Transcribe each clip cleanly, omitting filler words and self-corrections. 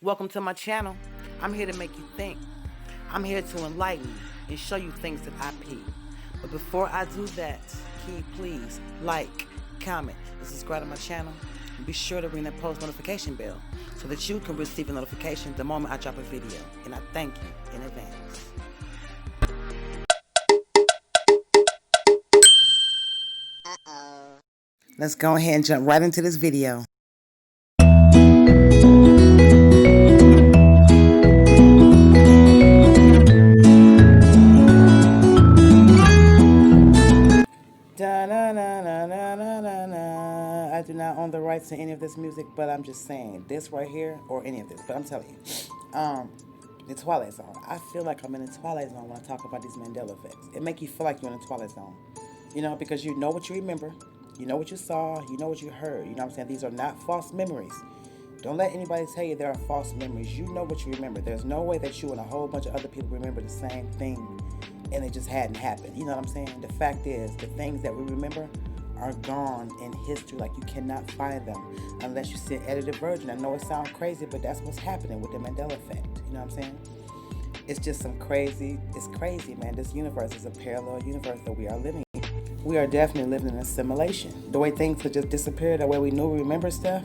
Welcome to my channel. I'm here to make you think. I'm here to enlighten you and show you things that I peep. But before I do that, can you please like, comment, and subscribe to my channel? And be sure to ring that post notification bell so that you can receive a notification the moment I drop a video. And I thank you in advance. Let's go ahead and jump right into this video. I do not own the rights to any of this music, but I'm just saying this right here, or any of this, but I'm telling you, the Twilight Zone. I feel like I'm in the Twilight Zone when I talk about these Mandela effects. It make you feel like you're in the Twilight Zone, you know, because you know what you remember, you know what you saw, you know what you heard. You know what I'm saying? These are not false memories. Don't let anybody tell you there are false memories. You know what you remember. There's no way that you and a whole bunch of other people remember the same thing and it just hadn't happened. You know what I'm saying? The fact is, the things that we remember are gone in history. Like, you cannot find them unless you see an edited version. I know it sounds crazy, but that's what's happening with the Mandela Effect. You know what I'm saying? It's just some crazy, it's crazy, man. This universe is a parallel universe that we are living in. We are definitely living in a simulation. The way things could just disappear, the way we knew we remember stuff,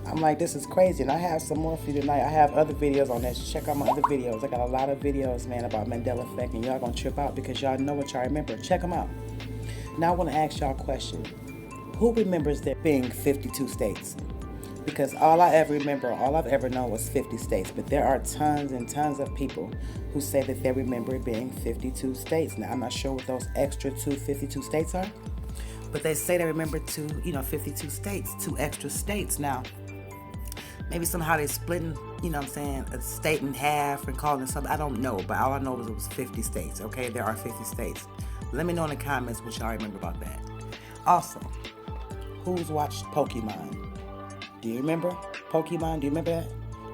I'm like, this is crazy. And I have some more for you tonight. I have other videos on this. Check out my other videos. I got a lot of videos, man, about Mandela Effect, and y'all gonna trip out because y'all know what y'all remember. Check them out. Now I want to ask y'all a question. Who remembers there being 52 states? Because all I ever remember, all I've ever known was 50 states. But there are tons and tons of people who say that they remember it being 52 states. Now, I'm not sure what those extra 52 states are, but they say they remember 52 states, 2 extra states. Now, maybe somehow they splitting, you know what I'm saying, a state in half and calling it something. I don't know, but all I know is it was 50 states, okay? There are 50 states. Let me know in the comments what y'all remember about that. Also, who's watched Pokemon? Do you remember Pokemon? Do you remember that?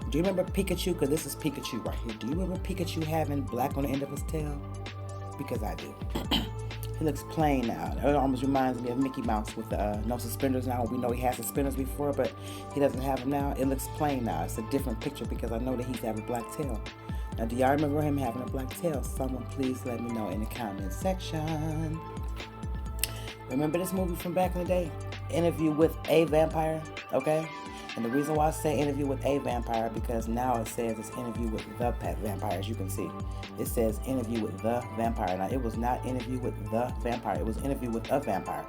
Do you remember Pikachu? Because this is Pikachu right here. Do you remember Pikachu having black on the end of his tail? Because I do. He looks plain now. It almost reminds me of Mickey Mouse with no suspenders now. We know he had suspenders before, but he doesn't have them now. It looks plain now. It's a different picture because I know that he's having a black tail. Now, do y'all remember him having a black tail? Someone please let me know in the comment section. Remember this movie from back in the day? Interview with a Vampire, okay? And the reason why I say Interview with a Vampire, because now it says it's Interview with the Vampire, as you can see. It says Interview with the Vampire. Now, it was not Interview with the Vampire. It was Interview with a Vampire.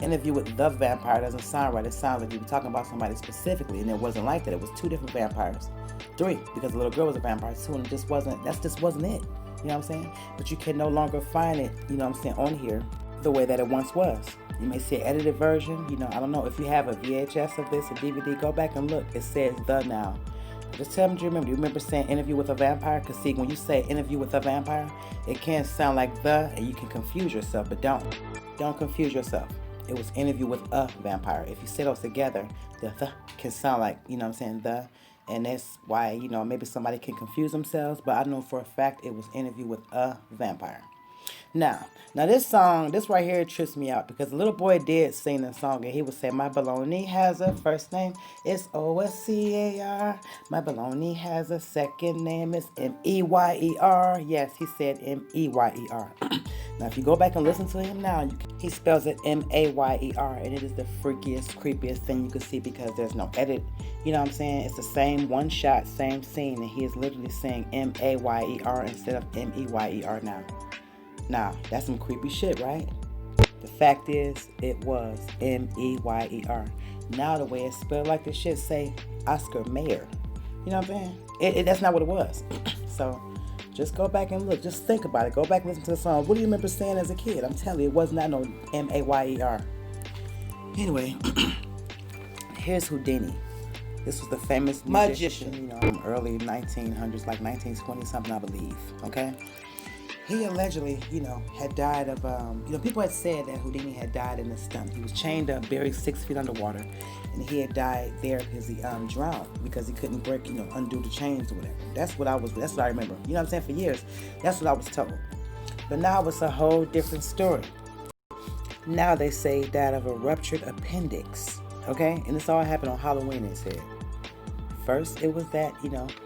Interview with the Vampire doesn't sound right. It sounds like you were talking about somebody specifically, and it wasn't like that. It was 2 different vampires. 3, because the little girl was a vampire. 2, and that just wasn't it. You know what I'm saying? But you can no longer find it, you know what I'm saying, on here the way that it once was. You may see an edited version, you know, I don't know. If you have a VHS of this, a DVD, go back and look. It says the now. Just tell me, do you remember? Do you remember saying Interview with a Vampire? Because see, when you say Interview with a Vampire, it can sound like the, and you can confuse yourself, but don't confuse yourself. It was Interview with a Vampire. If you say those together, the can sound like, you know what I'm saying, the, and that's why, you know, maybe somebody can confuse themselves, but I know for a fact it was Interview with a Vampire. Now this song, this right here trips me out because the little boy did sing the song and he would say, my baloney has a first name, it's O-S-C-A-R. My baloney has a second name, it's M-E-Y-E-R. Yes, he said M-E-Y-E-R. Now, if you go back and listen to him now, he spells it M-A-Y-E-R, and it is the freakiest, creepiest thing you can see because there's no edit. You know what I'm saying? It's the same one shot, same scene, and he is literally saying M-A-Y-E-R instead of M-E-Y-E-R now. Now, that's some creepy shit, right? The fact is, it was M-E-Y-E-R. Now, the way it's spelled like this shit say Oscar Mayer. You know what I'm saying? That's not what it was. So, just go back and look. Just think about it. Go back and listen to the song. What do you remember saying as a kid? I'm telling you, it was not no M-A-Y-E-R. Anyway, here's Houdini. This was the famous magician, you know, from early 1900s, like 1920 something, I believe. Okay? He allegedly, you know, had died of, people had said that Houdini had died in his stomach. He was chained up, buried 6 feet underwater, and he had died there because he drowned because he couldn't break, undo the chains or whatever. That's what I remember. You know what I'm saying? For years, that's what I was told. But now it's a whole different story. Now they say he died of a ruptured appendix, okay? And this all happened on Halloween, it said. First, it was that,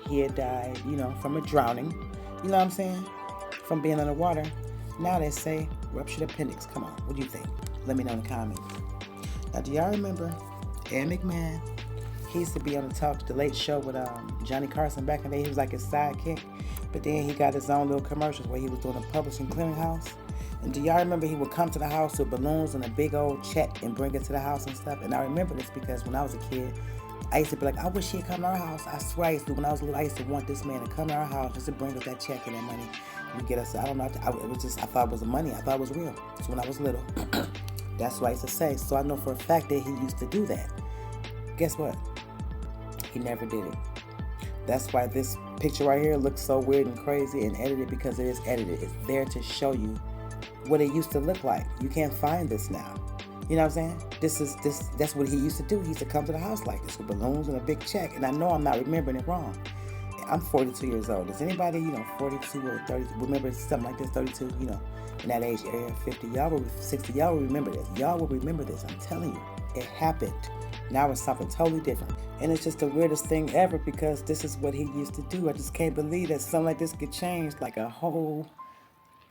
he had died, from a drowning. You know what I'm saying? From being underwater. Now they say ruptured appendix. Come on, what do you think? Let me know in the comments. Now, do y'all remember Ed McMahon? He used to be on the Late Show with Johnny Carson back in the day. He was like his sidekick. But then he got his own little commercials where he was doing a publishing clearinghouse. And do y'all remember he would come to the house with balloons and a big old check and bring it to the house and stuff? And I remember this because when I was a kid, I used to be like, I wish he'd come to our house. I swear I used to, when I was little, I used to want this man to come to our house just to bring us that check and that money and get us, I don't know, I thought it was the money. I thought it was real. So when I was little, that's what I used to say. So I know for a fact that he used to do that. Guess what? He never did it. That's why this picture right here looks so weird and crazy and edited, because it is edited. It's there to show you what it used to look like. You can't find this now. You know what I'm saying? That's what he used to do. He used to come to the house like this with balloons and a big check. And I know I'm not remembering it wrong. I'm 42 years old. Does anybody, 42 or 30, remember something like this, 32, in that age area, 50, 60, y'all will remember this. Y'all will remember this. I'm telling you, it happened. Now it's something totally different. And it's just the weirdest thing ever, because this is what he used to do. I just can't believe that something like this could change like a whole...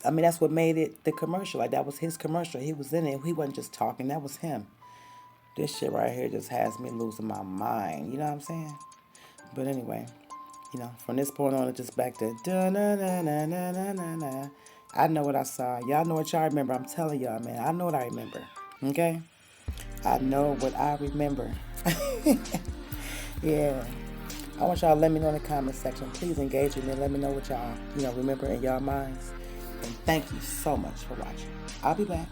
I mean, that's what made it the commercial. Like, that was his commercial. He was in it. He wasn't just talking. That was him. This shit right here just has me losing my mind. You know what I'm saying? But anyway, from this point on, it's just back to da-na-na-na-na-na-na. I know what I saw. Y'all know what y'all remember. I'm telling y'all, man. I know what I remember. Okay? I know what I remember. Yeah. I want y'all to let me know in the comment section. Please engage with me and let me know what y'all, remember in y'all minds. And thank you so much for watching. I'll be back.